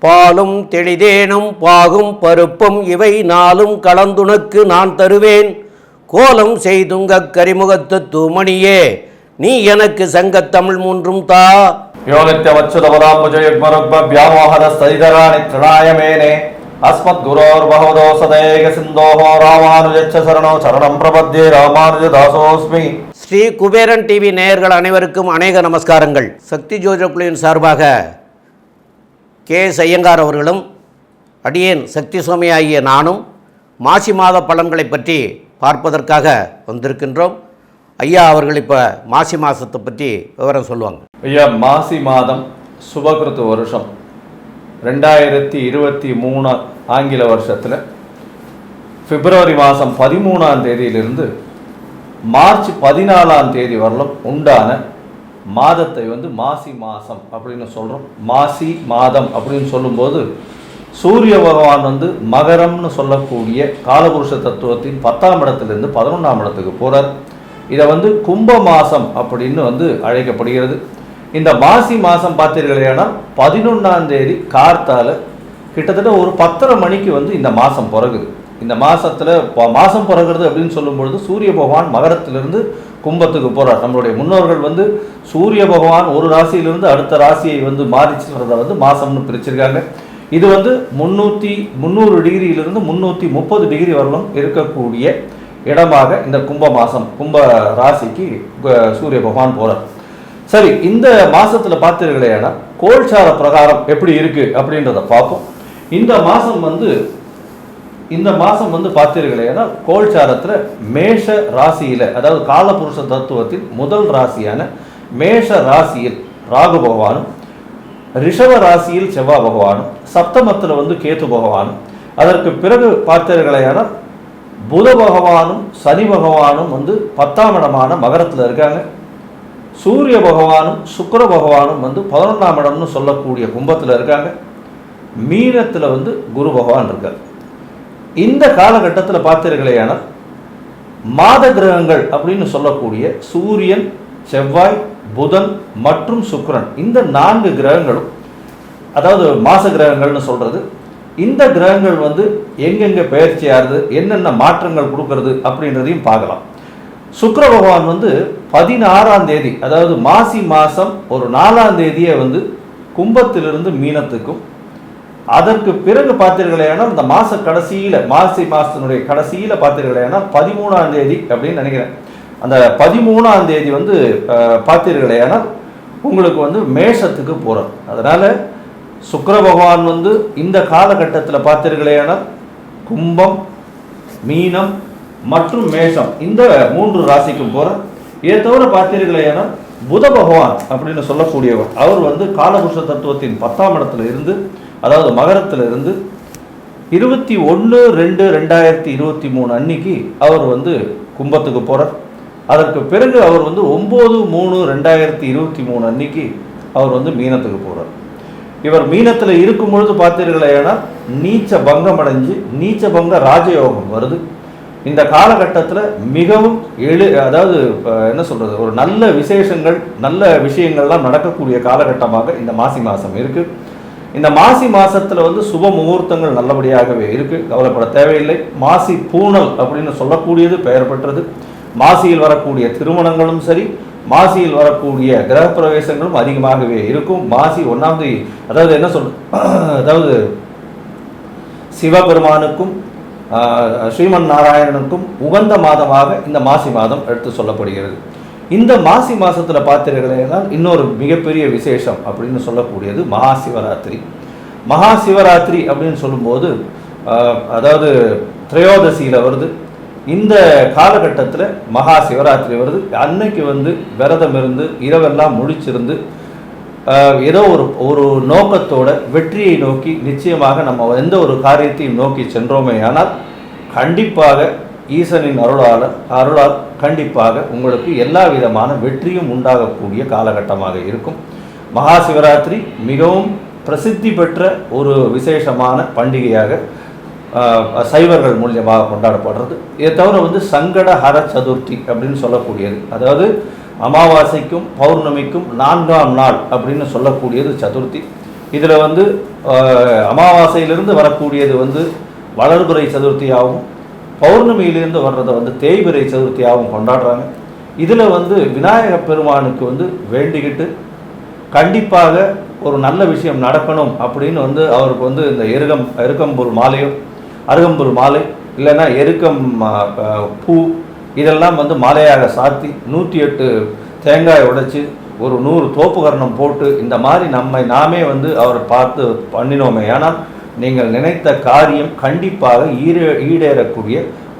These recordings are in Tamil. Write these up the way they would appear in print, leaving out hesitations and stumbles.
பாலும் தெளிதேனும் பாகும் பருப்பும் இவை நாளும் கலந்துனக்கு நான் தருவேன். கோலம் செய்துங்க கரிமுகத்து தூமணியே, நீ எனக்கு சங்கத்தமிழ் மூன்றும் தா. யோனித்ய வச்சுதபதாம்புஜயுக்மருக்மவ்யாமோஹத ஸ்தைதராணி த்ரணாயமேனே அஸ்மத் குரோர் பகவதோசதேக சிந்தோஹோ ராமானுஜச்ச சரணோ சரணம் பிரபத்யே ராமானுஜ தாசோஸ்மி. ஸ்ரீ குபேரன் டிவி நேயர்கள் அனைவருக்கும் அநேக நமஸ்காரங்கள். சக்தி ஜோதிட குழுவின் சார்பாக ஐயங்கார் அவர்களும் அடியேன் சக்தி சுவாமி ஆகிய நானும் மாசி மாத பலன்களை பற்றி பார்ப்பதற்காக வந்திருக்கின்றோம். ஐயா அவர்கள் இப்போ மாசி மாதத்தை பற்றி விவரம் சொல்லுவாங்க. ஐயா, மாசி மாதம் சுபகிருத்து வருஷம் 2023 ஆங்கில வருஷத்தில் பிப்ரவரி மாதம் 13ஆம் தேதியிலிருந்து மார்ச் 14ஆம் தேதி வரலும் உண்டான மாதத்தை மாசி மாதம் அப்படின்னு சொல்கிறோம். மாசி மாதம் அப்படின்னு சொல்லும்போது சூரிய பகவான் மகரம்னு சொல்லக்கூடிய காலபுருஷ தத்துவத்தின் 10ஆம் இடத்துலேருந்து 11ஆம் இடத்துக்கு போகிறார். இதை கும்ப மாதம் அப்படின்னு அழைக்கப்படுகிறது. இந்த மாசி மாதம் பார்த்தீர்களேனா 11ஆம் தேதி கார்த்தால கிட்டத்தட்ட ஒரு 10:30 மணிக்கு இந்த மாதம் பிறகுது. இந்த மாதத்தில் மாதம் பிறகுறது அப்படின்னு சொல்லும்பொழுது சூரிய பகவான் மகரத்திலிருந்து கும்பத்துக்கு போகிறார். நம்மளுடைய முன்னோர்கள் சூரிய பகவான் ஒரு ராசியிலிருந்து அடுத்த ராசியை மாறிச்சுறத மாதம்னு பிரிச்சிருக்காங்க. இது 300 டிகிரியிலிருந்து 330 டிகிரி வரலும் இருக்கக்கூடிய இடமாக இந்த கும்ப மாதம், கும்ப ராசிக்கு சூரிய பகவான் போகிறார். சரி, இந்த மாதத்தில் பார்த்தீர்களேனா கோல்சார பிரகாரம் எப்படி இருக்குது அப்படின்றத பார்ப்போம். இந்த மாதம் பார்த்தீர்களேனா கோல்சாரத்தில் மேஷ ராசியில், அதாவது காலபுருஷ தத்துவத்தில் முதல் ராசியான மேஷ ராசியில் ராகு பகவானும், ரிஷப ராசியில் செவ்வாய் பகவானும், சப்தமத்தில் கேத்து பகவானும், அதற்கு பிறகு பார்த்தீர்களேனா புத பகவானும் சனி பகவானும் 10ஆம் இடமான மகரத்தில் இருக்காங்க. சூரிய பகவானும் சுக்கிர பகவானும் 11ஆம் இடம்னு சொல்லக்கூடிய கும்பத்தில் இருக்காங்க. மீனத்தில் குரு பகவான் இருக்கார். இந்த காலகட்டத்தில் பார்த்தீர்களேனா மாத கிரகங்கள் அப்படின்னு சொல்லக்கூடிய சூரியன், செவ்வாய், புதன் மற்றும் சுக்கிரன், இந்த 4 கிரகங்களும், அதாவது மாச கிரகங்கள்னு சொல்றது, இந்த கிரகங்கள் எங்கெங்க பயிற்சி ஆகுது, என்னென்ன மாற்றங்கள் கொடுக்கறது அப்படின்றதையும் பார்க்கலாம். சுக்கிர பகவான் 16ஆம் தேதி, அதாவது மாசி மாதம் ஒரு 4ஆம் தேதியே கும்பத்திலிருந்து மீனத்துக்கும், அதற்கு பிறகு பார்த்தீர்களேனா இந்த மாச கடைசியில், மாசி மாதத்தினுடைய கடைசியில் பார்த்தீர்களேனா 13ஆம் தேதி அப்படின்னு நினைக்கிறேன். அந்த 13ஆம் தேதி பார்த்தீர்களேனா உங்களுக்கு மேஷத்துக்கு போகிறார். அதனால் சுக்கிர பகவான் இந்த காலகட்டத்தில் பார்த்தீர்களேனா கும்பம், மீனம் மற்றும் மேஷம், இந்த 3 ராசிக்கும் போகிறார். இதை தவிர பார்த்தீர்களேனா புத பகவான் அப்படின்னு சொல்லக்கூடியவர், அவர் காலபுருஷ தத்துவத்தின் 10ஆம் இடத்துல இருந்து, அதாவது மகரத்தில் இருந்து 21/2/2023 அன்னைக்கு அவர் கும்பத்துக்கு போகிறார். அதற்கு பிறகு அவர் 9/3/2023 அன்னைக்கு அவர் மீனத்துக்கு போகிறார். இவர் மீனத்தில் இருக்கும் பொழுது பார்த்தீர்களேனா நீச்ச பங்கம் அடைஞ்சு நீச்ச பங்க ராஜயோகம் வருது. இந்த காலகட்டத்தில் மிகவும் அதாவது என்ன சொல்கிறது, ஒரு நல்ல விசேஷங்கள், நல்ல விஷயங்கள்லாம் நடக்கக்கூடிய காலகட்டமாக இந்த மாசி மாதம் இருக்குது. இந்த மாசி மாதத்தில் சுப முகூர்த்தங்கள் நல்லபடியாகவே இருக்குது, கவலைப்பட தேவையில்லை. மாசி பூணல் அப்படின்னு சொல்லக்கூடியது பெயர் பெற்றது. மாசியில் வரக்கூடிய திருமணங்களும் சரி, மாசியில் வரக்கூடிய கிரகப்பிரவேசங்களும் அதிகமாகவே இருக்கும். மாசி 1ஆம் தேதி, அதாவது என்ன சொல், அதாவது சிவபெருமானுக்கும் ஸ்ரீமன் நாராயணனுக்கும் உகந்த மாதமாக இந்த மாசி மாதம் எடுத்து சொல்லப்படுகிறது. இந்த மாசி மாதத்தில் பார்த்தீர்களேனா இன்னொரு மிகப்பெரிய விசேஷம் அப்படின்னு சொல்லக்கூடியது மகா சிவராத்திரி. மகா சிவராத்திரி அப்படின்னு சொல்லும்போது அதாவது திரையோதசியில் வருது. இந்த காலகட்டத்தில் மகா சிவராத்திரி வருது. அன்னைக்கு விரதம் இருந்து இரவெல்லாம் முழிச்சிருந்து ஏதோ ஒரு நோக்கத்தோட வெற்றியை நோக்கி நிச்சயமாக நம்ம எந்த ஒரு காரியத்தையும் நோக்கி சென்றோமே ஆனால் கண்டிப்பாக ஈசனின் அருளால் கண்டிப்பாக உங்களுக்கு எல்லா விதமான வெற்றியும் உண்டாகக்கூடிய காலகட்டமாக இருக்கும். மகா சிவராத்திரி மிகவும் பிரசித்தி பெற்ற ஒரு விசேஷமான பண்டிகையாக சைவர்கள் மூலியமாக கொண்டாடப்படுறது. இதை தவிர சங்கடஹர சதுர்த்தி அப்படின்னு சொல்லக்கூடியது, அதாவது அமாவாசைக்கும் பௌர்ணமிக்கும் 4ஆம் நாள் அப்படின்னு சொல்லக்கூடியது சதுர்த்தி. இதில் வந்து அமாவாசையிலிருந்து வரக்கூடியது வந்து வளர்பிறை சதுர்த்தியாகவும் பௌர்ணமியிலிருந்து வர்றதை வந்து தேய்பிறை சதுர்த்தியாகவும் கொண்டாடுறாங்க. இதில் வந்து விநாயக பெருமானுக்கு வந்து வேண்டிக்கிட்டு கண்டிப்பாக ஒரு நல்ல விஷயம் நடக்கணும் அப்படின்னு வந்து அவருக்கு வந்து இந்த எருக்கம்புல் மாலையோ அருகம்புல் மாலை இல்லைன்னா எருக்கம் பூ இதெல்லாம் வந்து மாலையாக சாத்தி 108 தேங்காய் உடைச்சி ஒரு 100 தோப்புகரணம் போட்டு இந்த மாதிரி நாமே வந்து அவரை பார்த்து பண்ணினோமே ஆனால் நீங்கள் நினைத்த காரியம் கண்டிப்பாக ஈடேறக்கூடிய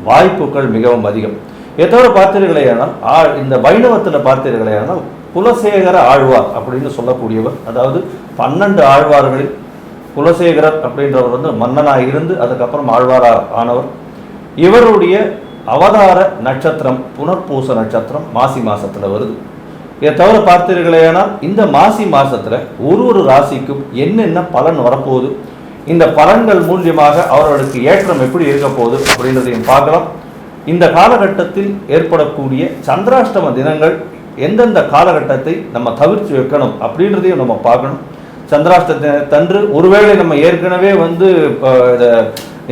வாய்ப்புகள் மிகவும் அதிகம். எதோட பார்த்தீர்களேயானால் இந்த வைணவத்தில் பார்த்தீர்களேயானால் குலசேகர ஆழ்வார் அப்படின்னு சொல்லக்கூடியவர், அதாவது 12 ஆழ்வார்களில் குலசேகரர் அப்படின்றவர் வந்து மன்னனாக இருந்து அதுக்கப்புறம் ஆழ்வாராக ஆனவர். இவருடைய அவதார நட்சத்திரம் புனர்பூச நட்சத்திரம் மாசி மாசத்துல வருது. இதை தவிர பார்த்தீர்களேனால் இந்த மாசி மாசத்துல ஒரு ராசிக்கும் என்னென்ன பலன் வரப்போகுது, இந்த பலன்கள் மூலியமாக அவர்களுக்கு ஏற்றம் எப்படி இருக்க போகுது அப்படின்றதையும் பார்க்கலாம். இந்த காலகட்டத்தில் ஏற்படக்கூடிய சந்திராஷ்டம தினங்கள் எந்தெந்த காலகட்டத்தை நம்ம தவிர்த்து வைக்கணும் அப்படின்றதையும் நம்ம பார்க்கணும். சந்திராஷ்டமத்தன்று ஒருவேளை நம்ம ஏற்கனவே வந்து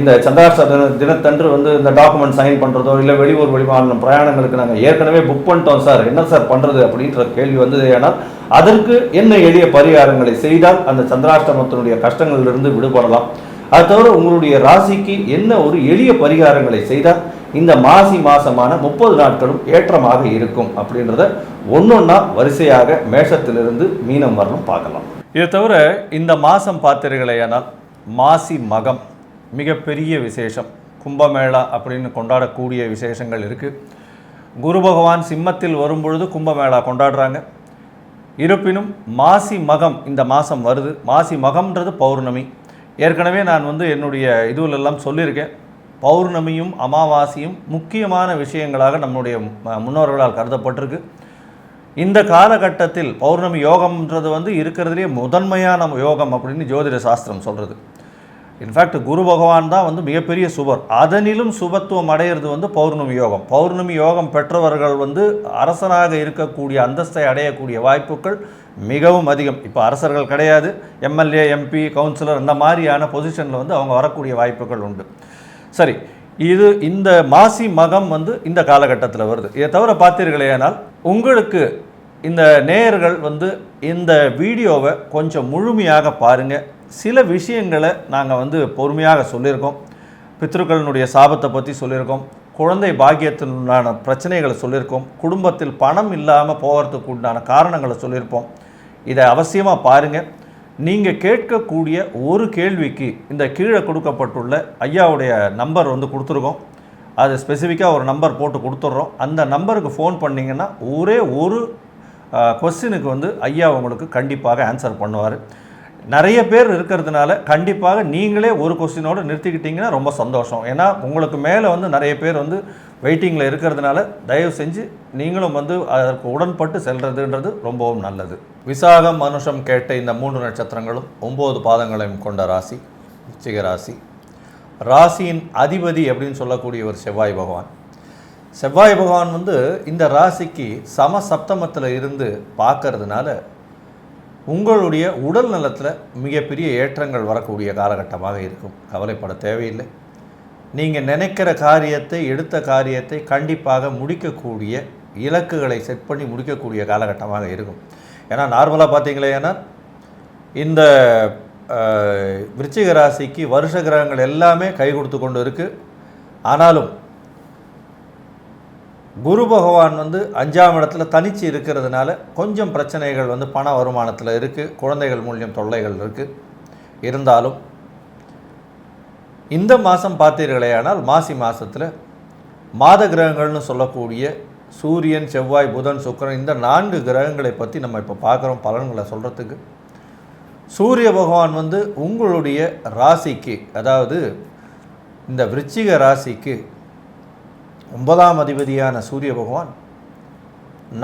இந்த சந்திராஷ்டம தினத்தன்று வந்து இந்த டாக்குமெண்ட் சைன் பண்ணுறதோ இல்லை வெளியூர் வெளிமாநிலம் பிரயாணங்களுக்கு நாங்கள் ஏற்கனவே புக் பண்ணிட்டோம் சார், என்ன சார் பண்ணுறது அப்படின்ற கேள்வி வந்தது. ஆனால் அதற்கு என்ன எளிய பரிகாரங்களை செய்தால் அந்த சந்திராஷ்டமத்தினுடைய கஷ்டங்களிலிருந்து விடுபடலாம். அது தவிர உங்களுடைய ராசிக்கு என்ன ஒரு எளிய பரிகாரங்களை செய்தால் இந்த மாசி மாசமான 30 நாட்களும் ஏற்றமாக இருக்கும் அப்படின்றத ஒன்னொன்னா வரிசையாக மேஷத்திலிருந்து மீனம் வரணும் பார்க்கலாம். இதை தவிர இந்த மாதம் பார்த்தீர்களேயானால் மாசி மகம் மிகப்பெரிய விசேஷம், கும்பமேளா அப்படின்னு கொண்டாடக்கூடிய விசேஷங்கள் இருக்குது. குரு பகவான் சிம்மத்தில் வரும்பொழுது கும்பமேளா கொண்டாடுறாங்க. இருப்பினும் மாசி மகம் இந்த மாதம் வருது. மாசி மகம்ன்றது பௌர்ணமி. ஏற்கனவே நான் வந்து என்னுடைய இதுவிலெல்லாம் சொல்லியிருக்கேன், பௌர்ணமியும் அமாவாசையும் முக்கியமான விஷயங்களாக நம்முடைய முன்னோர்களால் கருதப்பட்டிருக்கு. இந்த காலகட்டத்தில் பௌர்ணமி யோகம்ன்றது வந்து இருக்கிறதுலே முதன்மையான யோகம் அப்படின்னு ஜோதிட சாஸ்திரம் சொல்கிறது. இன்ஃபேக்ட் குரு பகவான் தான் வந்து மிகப்பெரிய சுபர். அதனிலும் சுபத்துவம் அடையிறது வந்து பௌர்ணமி யோகம். பௌர்ணமி யோகம் பெற்றவர்கள் வந்து அரசனாக இருக்கக்கூடிய அந்தஸ்தை அடையக்கூடிய வாய்ப்புகள் மிகவும் அதிகம். இப்போ அரசர்கள் கிடையாது, எம்எல்ஏ எம்பி கவுன்சிலர் அந்த மாதிரியான பொசிஷனில் வந்து அவங்க வரக்கூடிய வாய்ப்புகள் உண்டு. சரி, இந்த மாசி மகம் வந்து இந்த காலகட்டத்தில் வருது. இதை தவிர பார்த்தீர்களேனால் உங்களுக்கு இந்த நேயர்கள் வந்து இந்த வீடியோவை கொஞ்சம் முழுமையாக பாருங்கள். சில விஷயங்களை நாங்கள் வந்து பொறுமையாக சொல்லியிருக்கோம். பித்ருக்களினுடைய சாபத்தை பற்றி சொல்லியிருக்கோம், குழந்தை பாக்கியத்தினுண்டான பிரச்சனைகளை சொல்லியிருக்கோம், குடும்பத்தில் பணம் இல்லாமல் போகிறதுக்கு உண்டான காரணங்களை சொல்லியிருப்போம். இதை அவசியமாக பாருங்கள். நீங்கள் கேட்கக்கூடிய ஒரு கேள்விக்கு இந்த கீழே கொடுக்கப்பட்டுள்ள ஐயாவுடைய நம்பர் வந்து கொடுத்துருக்கோம். அது ஸ்பெசிஃபிக்காக ஒரு நம்பர் போட்டு கொடுத்துட்றோம். அந்த நம்பருக்கு ஃபோன் பண்ணிங்கன்னா ஒரே ஒரு கொஸ்டினுக்கு வந்து ஐயா உங்களுக்கு கண்டிப்பாக ஆன்சர் பண்ணுவார். நிறைய பேர் இருக்கிறதுனால கண்டிப்பாக நீங்களே ஒரு கொஸ்டினோடு நிறுத்திக்கிட்டிங்கன்னா ரொம்ப சந்தோஷம். ஏன்னா உங்களுக்கு மேலே வந்து நிறைய பேர் வந்து வெயிட்டிங்கில் இருக்கிறதுனால தயவு செஞ்சு நீங்களும் வந்து அதற்கு உடன்பட்டு செல்றதுன்றது ரொம்பவும் நல்லது. விசாகம் மனுஷம் கேட்ட இந்த 3 நட்சத்திரங்களும் 9 பாதங்களையும் கொண்ட ராசி விருச்சிக ராசி. ராசியின் அதிபதி அப்படின்னு சொல்லக்கூடியவர் செவ்வாய் பகவான். செவ்வாய் பகவான் வந்து இந்த ராசிக்கு சம சப்தமத்தில் இருந்து பார்க்கறதுனால உங்களுடைய உடல் நலத்தில் மிகப்பெரிய ஏற்றங்கள் வரக்கூடிய காலகட்டமாக இருக்கும். கவலைப்பட தேவையில்லை. நீங்கள் நினைக்கிற காரியத்தை, எடுத்த காரியத்தை கண்டிப்பாக முடிக்கக்கூடிய இலக்குகளை செட் பண்ணி முடிக்கக்கூடிய காலகட்டமாக இருக்கும். ஏன்னா நார்மலாக பார்த்தீங்களே, ஏன்னா இந்த விருச்சிக ராசிக்கு வருஷ கிரகங்கள் எல்லாமே கை கொடுத்து கொண்டு இருக்குது. ஆனாலும் குரு பகவான் வந்து 5ஆம் இடத்துல தனித்து இருக்கிறதுனால கொஞ்சம் பிரச்சனைகள் வந்து பண வருமானத்தில் இருக்குது, குழந்தைகள் மூலியம் தொல்லைகள் இருக்குது. இருந்தாலும் இந்த மாதம் பார்த்தீர்களேயானால் மாசி மாதத்தில் மாத கிரகங்கள்னு சொல்லக்கூடிய சூரியன், செவ்வாய், புதன், சுக்கிரன் இந்த 4 கிரகங்களை பற்றி நம்ம இப்போ பார்க்குறோம் பலன்களை சொல்கிறதுக்கு. சூரிய பகவான் வந்து உங்களுடைய ராசிக்கு, அதாவது இந்த விருச்சிக ராசிக்கு 9ஆம் அதிபதியான சூரிய பகவான்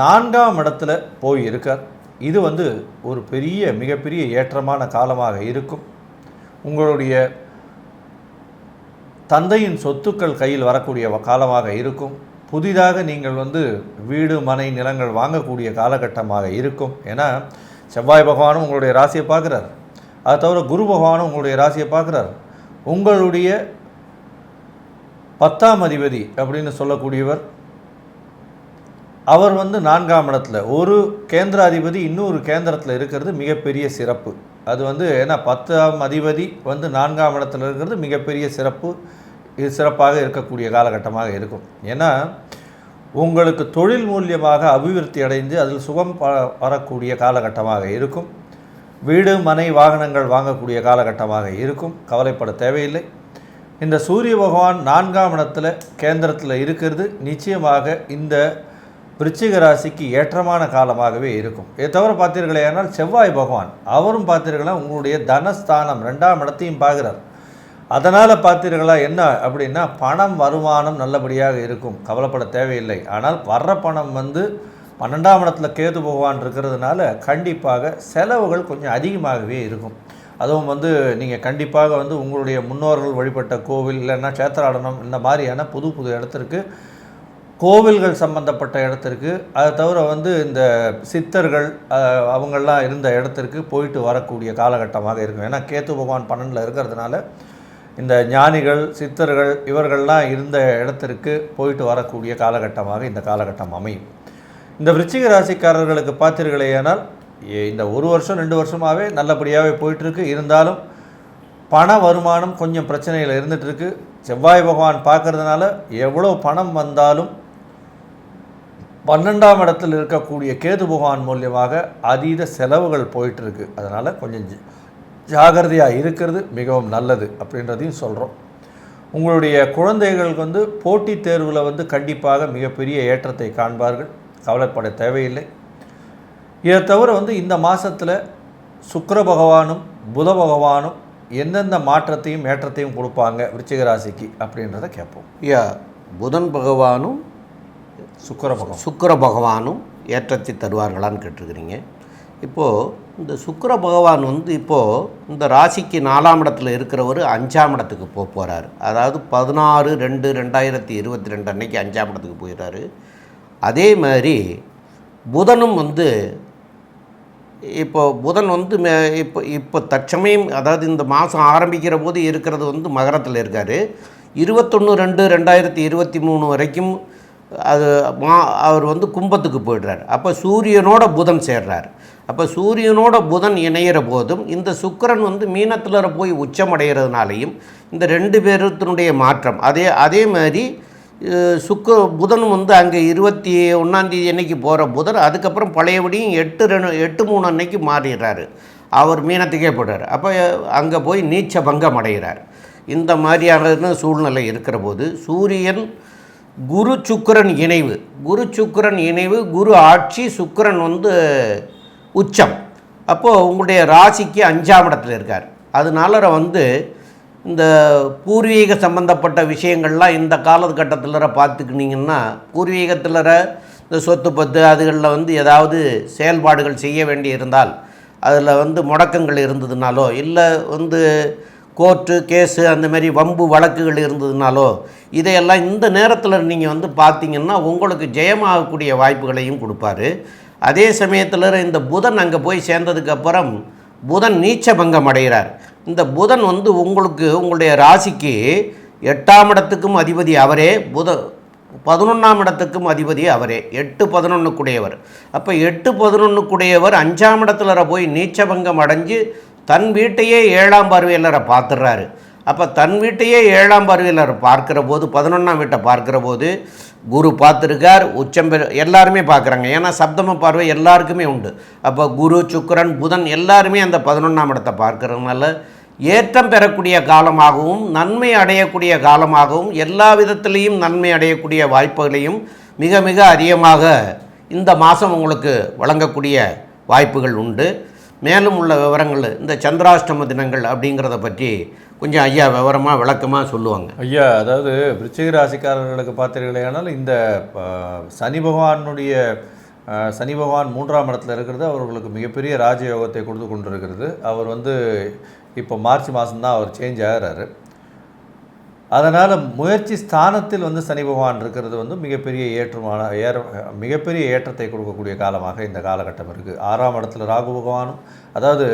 4ஆம் இடத்துல போய் இருக்கார். இது வந்து ஒரு மிகப்பெரிய ஏற்றமான காலமாக இருக்கும். உங்களுடைய தந்தையின் சொத்துக்கள் கையில் வரக்கூடிய காலமாக இருக்கும். புதிதாக நீங்கள் வந்து வீடு மனை நிலங்கள் வாங்கக்கூடிய காலகட்டமாக இருக்கும். ஏன்னா செவ்வாய் பகவானும் உங்களுடைய ராசியை பார்க்குறார், அதை தவிர குரு பகவானும் உங்களுடைய ராசியை பார்க்குறார். உங்களுடைய 10ஆம் அதிபதி அப்படின்னு சொல்லக்கூடியவர் அவர் வந்து 4ஆம் இடத்துல, ஒரு கேந்திராதிபதி இன்னொரு கேந்திரத்தில் இருக்கிறது மிகப்பெரிய சிறப்பு. அது வந்து ஏன்னா 10ஆம் அதிபதி வந்து 4ஆம் இடத்துல இருக்கிறது மிகப்பெரிய சிறப்பு. இது சிறப்பாக இருக்கக்கூடிய காலகட்டமாக இருக்கும். ஏன்னா உங்களுக்கு தொழில் மூலியமாக அபிவிருத்தி அடைந்து அதில் சுகம் வரக்கூடிய காலகட்டமாக இருக்கும். வீடு மனை வாகனங்கள் வாங்கக்கூடிய காலகட்டமாக இருக்கும். கவலைப்பட தேவையில்லை. இந்த சூரிய பகவான் 4ஆம் இடத்துல கேந்திரத்தில் இருக்கிறது நிச்சயமாக இந்த விருச்சிக ராசிக்கு ஏற்றமான காலமாகவே இருக்கும். இதை தவிர பார்த்தீர்களேனால் செவ்வாய் பகவான் அவரும் பார்த்தீர்களா உங்களுடைய தனஸ்தானம் 2ஆம் இடத்தையும் பார்க்குறார். அதனால் பார்த்தீர்களா என்ன அப்படின்னா பணம் வருமானம் நல்லபடியாக இருக்கும். கவலைப்பட தேவையில்லை. ஆனால் வர்ற பணம் வந்து 12ஆம் இடத்துல கேது பகவான் இருக்கிறதுனால கண்டிப்பாக செலவுகள் கொஞ்சம் அதிகமாகவே இருக்கும். அதுவும் வந்து நீங்கள் கண்டிப்பாக வந்து உங்களுடைய முன்னோர்கள் வழிபட்ட கோவில் இல்லைன்னா சேத்திராடனம் இந்த மாதிரியான புது புது இடத்திற்கு, கோவில்கள் சம்பந்தப்பட்ட இடத்திற்கு, அதை தவிர வந்து இந்த சித்தர்கள் அவங்கெல்லாம் இருந்த இடத்திற்கு போயிட்டு வரக்கூடிய காலகட்டமாக இருக்கும். ஏன்னா கேத்து பகவான் 12ல் இருக்கிறதுனால இந்த ஞானிகள் சித்தர்கள் இவர்கள்லாம் இருந்த இடத்திற்கு போயிட்டு வரக்கூடிய காலகட்டமாக இந்த காலகட்டம் அமையும். இந்த விருச்சிக ராசிக்காரர்களுக்கு பார்த்தீர்களேயானால் இந்த 1 வருஷம் 2 வருஷமாகவே நல்லபடியாகவே போயிட்டுருக்கு. இருந்தாலும் பண வருமானம் கொஞ்சம் பிரச்சனையில் இருந்துகிட்ருக்கு. செவ்வாய் பகவான் பார்க்கறதுனால எவ்வளோ பணம் வந்தாலும் 12ஆம் இடத்தில் இருக்கக்கூடிய கேது பகவான் மூலியமாக அதீத செலவுகள் போயிட்டுருக்கு. அதனால் கொஞ்சம் ஜாகிரதையாக இருக்கிறது மிகவும் நல்லது அப்படின்றதையும் சொல்கிறோம். உங்களுடைய குழந்தைகளுக்கு வந்து போட்டித் தேர்வில் வந்து கண்டிப்பாக மிகப்பெரிய ஏற்றத்தை காண்பார்கள். கவலைப்பட தேவையில்லை. இதை தவிர வந்து இந்த மாதத்தில் சுக்கிர பகவானும் புத பகவானும் எந்தெந்த மாற்றத்தையும் ஏற்றத்தையும் கொடுப்பாங்க விருச்சிக ராசிக்கு அப்படின்றத கேட்போம். புதன் பகவானும் சுக்கிர பகவானும் ஏற்றத்தை தருவார்களான்னு கேட்டிருக்கிறீங்க. இப்போது இந்த சுக்கிர பகவான் வந்து இப்போது இந்த ராசிக்கு 4ஆம் இடத்துல இருக்கிறவர் 5ஆம் இடத்துக்கு போகிறார். அதாவது 16/2/2022 அன்னைக்கு 5ஆம் இடத்துக்கு போயிடுறாரு. அதே மாதிரி புதனும் வந்து புதன் வந்து இப்போ தற்சமயம், அதாவது இந்த மாதம் ஆரம்பிக்கிற போது இருக்கிறது வந்து மகரத்தில் இருக்கார். 21/2/2023 வரைக்கும் அவர் வந்து கும்பத்துக்கு போய்ட்றார். அப்போ சூரியனோட புதன் சேர்றார். அப்போ சூரியனோட புதன் இணையிற போதும் இந்த சுக்கிரன் வந்து மீனத்தில் போய் உச்சமடைகிறதுனாலையும் இந்த 2 பேருத்தினுடைய மாற்றம் அதே மாதிரி புதன் வந்து அங்கே 21ஆம் தேதி அன்னைக்கு போகிற புதன் அதுக்கப்புறம் பழையபடியும் 8/3 அன்னைக்கு மாறிடுறாரு. அவர் மீனத்துக்கே போடுறார். அப்போ அங்கே போய் நீச்ச பங்கம் அடைகிறார். இந்த மாதிரியான சூழ்நிலை இருக்கிற போது சூரியன் குரு சுக்கிரன் இணைவு, குரு ஆட்சி, சுக்கிரன் வந்து உச்சம். அப்போது உங்களுடைய ராசிக்கு 5ஆம் இடத்துல இருக்கார். அதனால வந்து இந்த பூர்வீக சம்பந்தப்பட்ட விஷயங்கள்லாம் இந்த காலகட்டத்தில் பார்த்துக்கிட்டிங்கன்னா பூர்வீகத்தில் இந்த சொத்து பத்து அதுகளில் வந்து ஏதாவது செயல்பாடுகள் செய்ய வேண்டி இருந்தால் அதில் வந்து முடக்கங்கள் இருந்ததுனாலோ இல்லை வந்து கோர்ட்டு கேஸு அந்த மாதிரி வம்பு வழக்குகள் இருந்ததுனாலோ இதையெல்லாம் இந்த நேரத்தில் நீங்கள் வந்து பார்த்திங்கன்னா உங்களுக்கு ஜெயமாகக்கூடிய வாய்ப்புகளையும் கொடுப்பாரு. அதே சமயத்தில் இந்த புதன் அங்கே போய் சேர்ந்ததுக்கப்புறம் புதன் நீச்ச பங்கம் அடைகிறார். இந்த புதன் வந்து உங்களுடைய ராசிக்கு 8ஆம் இடத்துக்கும் அதிபதி அவரே, 11ஆம் இடத்துக்கும் அதிபதி அவரே, 8-11 அப்போ 8-11 5ஆம் இடத்துல போய் நீச்சபங்கம் அடைஞ்சு தன் வீட்டையே 7ஆம் பார்வையாளரை பார்த்துடுறாரு. அப்போ தன் வீட்டையே 7ஆம் பார்வையாளரை பார்க்குற போது 11ஆம் வீட்டை பார்க்குற போது குரு பார்த்துருக்கார், உச்சம் எல்லாருமே பார்க்குறாங்க. ஏன்னா சப்தம பார்வை எல்லாருக்குமே உண்டு. அப்போ குரு சுக்கிரன் புதன் எல்லாருமே அந்த 11ஆம் இடத்தை பார்க்குறதுனால ஏற்றம் பெறக்கூடிய காலமாகவும் நன்மை அடையக்கூடிய காலமாகவும் எல்லா விதத்திலையும் நன்மை அடையக்கூடிய வாய்ப்புகளையும் மிக மிக அதிகமாக இந்த மாதம் உங்களுக்கு வழங்கக்கூடிய வாய்ப்புகள் உண்டு. மேலும் உள்ள விவரங்கள் இந்த சந்திராஷ்டம தினங்கள் அப்படிங்கிறத பற்றி கொஞ்சம் ஐயா விவரமாக விளக்கமாக சொல்லுவாங்க. ஐயா, அதாவது விருச்சிக ராசிக்காரர்களுக்கு பார்த்தீர்களேனால் இந்த சனி பகவான் 3ஆம் இடத்துல இருக்கிறது அவர்களுக்கு மிகப்பெரிய ராஜயோகத்தை கொடுத்து கொண்டிருக்கிறது. அவர் வந்து இப்போ மார்ச் மாதம்தான் அவர் சேஞ்ச் ஆகிறாரு. அதனால் முயற்சி ஸ்தானத்தில் வந்து சனி பகவான் இருக்கிறது வந்து மிகப்பெரிய ஏற்றத்தை கொடுக்கக்கூடிய காலமாக இந்த காலகட்டம் இருக்குது. 6ஆம் இடத்துல ராகு பகவானும், அதாவது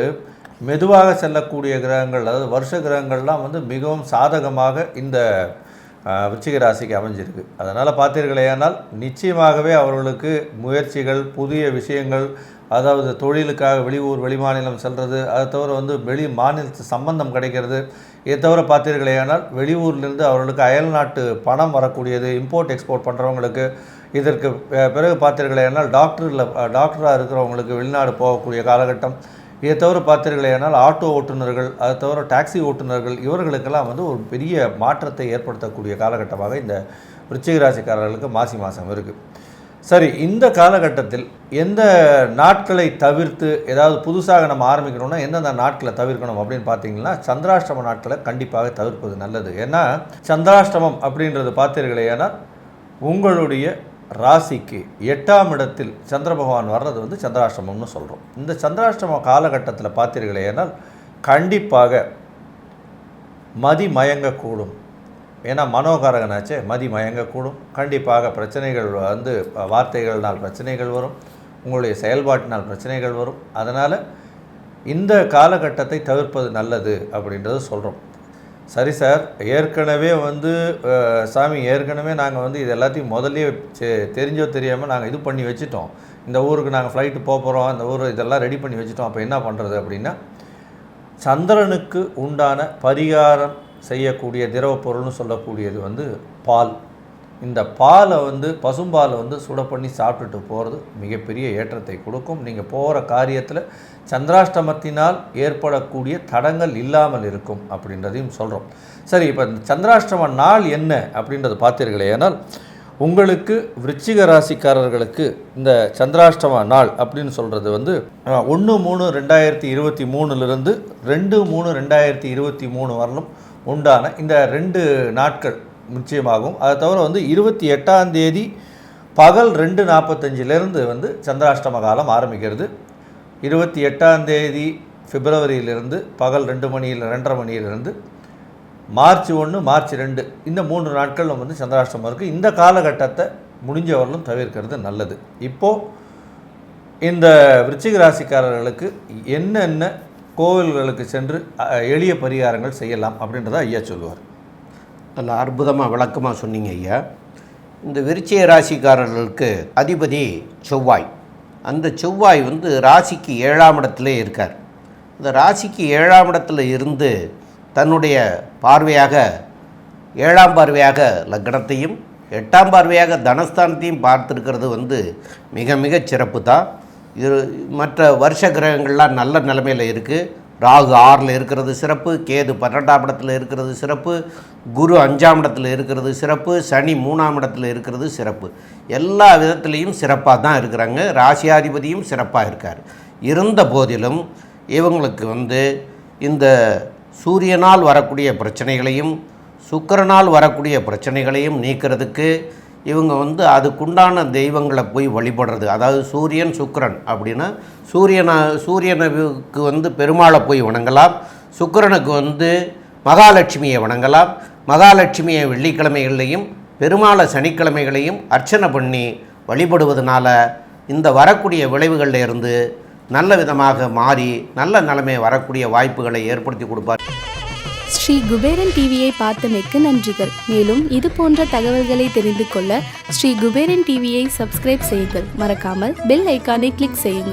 மெதுவாக செல்லக்கூடிய கிரகங்கள், அதாவது வருஷ கிரகங்கள்லாம் வந்து மிகவும் சாதகமாக இந்த விருச்சிக ராசிக்கு அமைஞ்சிருக்கு. அதனால் பார்த்தீர்களேயானால் நிச்சயமாகவே அவர்களுக்கு முயற்சிகள், புதிய விஷயங்கள், அதாவது தொழிலுக்காக வெளியூர் வெளிமாநிலம் செல்வது, அதை தவிர வந்து வெளி மாநிலத்து சம்பந்தம் கிடைக்கிறது, இதை தவிர பார்த்தீர்களேயானால் வெளியூர்லேருந்து அவர்களுக்கு அயல்நாட்டு பணம் வரக்கூடியது, இம்போர்ட் எக்ஸ்போர்ட் பண்ணுறவங்களுக்கு, இதற்கு பிறகு பார்த்தீர்களேயானால் டாக்டராக இருக்கிறவங்களுக்கு வெளிநாடு போகக்கூடிய காலகட்டம், இதை தவிர பார்த்தீர்களேயானால் ஆட்டோ ஓட்டுநர்கள், அதை தவிர டாக்ஸி ஓட்டுநர்கள், இவர்களுக்கெல்லாம் வந்து ஒரு பெரிய மாற்றத்தை ஏற்படுத்தக்கூடிய காலகட்டமாக இந்த விருச்சிக ராசிக்காரர்களுக்கு மாசி மாதம் இருக்குது. சரி, இந்த காலகட்டத்தில் எந்த நாட்களை தவிர்த்து ஏதாவது புதுசாக நம்ம ஆரம்பிக்கணும்னா எந்தெந்த நாட்களை தவிர்க்கணும் அப்படின்னு பார்த்தீங்கன்னா சந்திராஷ்டம நாட்களை கண்டிப்பாக தவிர்ப்பது நல்லது. ஏன்னா சந்திராஷ்டமம் அப்படின்றது பார்த்தீர்களேனால் உங்களுடைய ராசிக்கு 8ஆம் இடத்தில் சந்திர பகவான் வர்றது வந்து சந்திராஷ்டமம்னு சொல்கிறோம். இந்த சந்திராஷ்டம காலகட்டத்தில் பார்த்தீர்களேனால் கண்டிப்பாக மதி மயங்கக்கூடும். ஏன்னா மனோகாரகனாச்சே, மதி மயங்கக்கூடும். கண்டிப்பாக பிரச்சனைகள் வந்து வார்த்தைகள்னால் பிரச்சனைகள் வரும், உங்களுடைய செயல்பாட்டினால் பிரச்சனைகள் வரும். அதனால் இந்த காலகட்டத்தை தவிர்ப்பது நல்லது அப்படின்றது சொல்கிறோம். சரி சார், ஏற்கனவே வந்து ஏற்கனவே நாங்கள் வந்து இது எல்லாத்தையும் முதல்ல தெரிஞ்சோ தெரியாமல் நாங்கள் இது பண்ணி வச்சுட்டோம், இந்த ஊருக்கு நாங்கள் ஃப்ளைட்டு போகிறோம், இந்த ஊர் இதெல்லாம் ரெடி பண்ணி வச்சுட்டோம், அப்போ என்ன பண்ணுறது அப்படின்னா சந்திரனுக்கு உண்டான பரிகாரம் செய்யக்கூடிய திரவ பொருள்னு சொல்லக்கூடியது வந்து பால். இந்த பாலை வந்து பசும்பாலை வந்து சுட பண்ணி சாப்பிட்டுட்டு போகிறது மிகப்பெரிய ஏற்றத்தை கொடுக்கும். நீங்கள் போகிற காரியத்தில் சந்திராஷ்டமத்தினால் ஏற்படக்கூடிய தடங்கள் இல்லாமல் இருக்கும் அப்படின்றதையும் சொல்கிறோம். சரி, இப்போ சந்திராஷ்டம நாள் என்ன அப்படின்றது பார்த்தீர்களேனால் உங்களுக்கு விருச்சிக ராசிக்காரர்களுக்கு இந்த சந்திராஷ்டம நாள் அப்படின்னு சொல்கிறது வந்து 1/3/2023 2/3/2023 வரலும் உண்டான இந்த 2 நாட்கள் நிச்சயமாகும். அதை தவிர வந்து 28ஆம் தேதி பகல் 2:45 வந்து சந்திராஷ்டம காலம் ஆரம்பிக்கிறது. 28ஆம் தேதி பிப்ரவரியிலிருந்து பகல் 2:30 மணியிலிருந்து மார்ச் 1 மார்ச் 2 இந்த 3 நாட்கள் வந்து சந்திராஷ்டமம் இருக்குது. இந்த காலகட்டத்தை முடிஞ்சவர்களும் தவிர்க்கிறது நல்லது. இப்போது இந்த விருச்சிக ராசிக்காரர்களுக்கு என்னென்ன கோவில்களுக்கு சென்று எளிய பரிகாரங்கள் செய்யலாம் அப்படின்றத ஐயா சொல்லுவார். நல்ல அற்புதமாக விளக்கமாக சொன்னீங்க ஐயா. இந்த விருச்சிக ராசிக்காரர்களுக்கு அதிபதி செவ்வாய். அந்த செவ்வாய் வந்து ராசிக்கு 7ஆம் இடத்துல இருக்கார். இந்த ராசிக்கு 7ஆம் இடத்துல இருந்து தன்னுடைய பார்வையாக 7ஆம் பார்வையாக லக்னத்தையும் 8ஆம் பார்வையாக தனஸ்தானத்தையும் பார்த்துருக்கிறது வந்து மிக மிக சிறப்பு தான். இது மற்ற வருஷ கிரகங்கள்லாம் நல்ல நிலைமையில் இருக்குது. ராகு 6ல் இருக்கிறது சிறப்பு, கேது 12ஆம் இடத்துல இருக்கிறது சிறப்பு, குரு 5ஆம் இடத்துல இருக்கிறது சிறப்பு, சனி 3ஆம் இடத்துல இருக்கிறது சிறப்பு. எல்லா விதத்துலேயும் சிறப்பாக தான் இருக்கிறாங்க. ராசியாதிபதியும் சிறப்பாக இருக்கார். இருந்த போதிலும் இவங்களுக்கு வந்து இந்த சூரியனால் வரக்கூடிய பிரச்சனைகளையும் சுக்கிரனால் வரக்கூடிய பிரச்சனைகளையும் நீக்கிறதுக்கு இவங்க வந்து அதுக்குண்டான தெய்வங்களை போய் வழிபடுறது. அதாவது சூரியன் சுக்கிரன் அப்படின்னா சூரியனுக்கு வந்து பெருமாளை போய் வணங்கலாம், சுக்கிரனுக்கு வந்து மகாலட்சுமியை வணங்கலாம். மகாலட்சுமியை வெள்ளிக்கிழமைகளையும் பெருமாளை சனிக்கிழமைகளையும் அர்ச்சனை பண்ணி வழிபடுவதனால இந்த வரக்கூடிய விளைவுகளில் இருந்து நல்ல விதமாக மாறி நல்ல நிலைமை வரக்கூடிய வாய்ப்புகளை ஏற்படுத்தி கொடுப்பார். ஸ்ரீ குபேரன் டிவியை பார்த்தமைக்கு நன்றிகள். மேலும் இது போன்ற தகவல்களை தெரிந்து கொள்ள ஸ்ரீ குபேரன் டிவியை சப்ஸ்கிரைப் செய்யுங்கள். மறக்காமல் பெல் ஐக்கானை கிளிக் செய்யுங்கள்.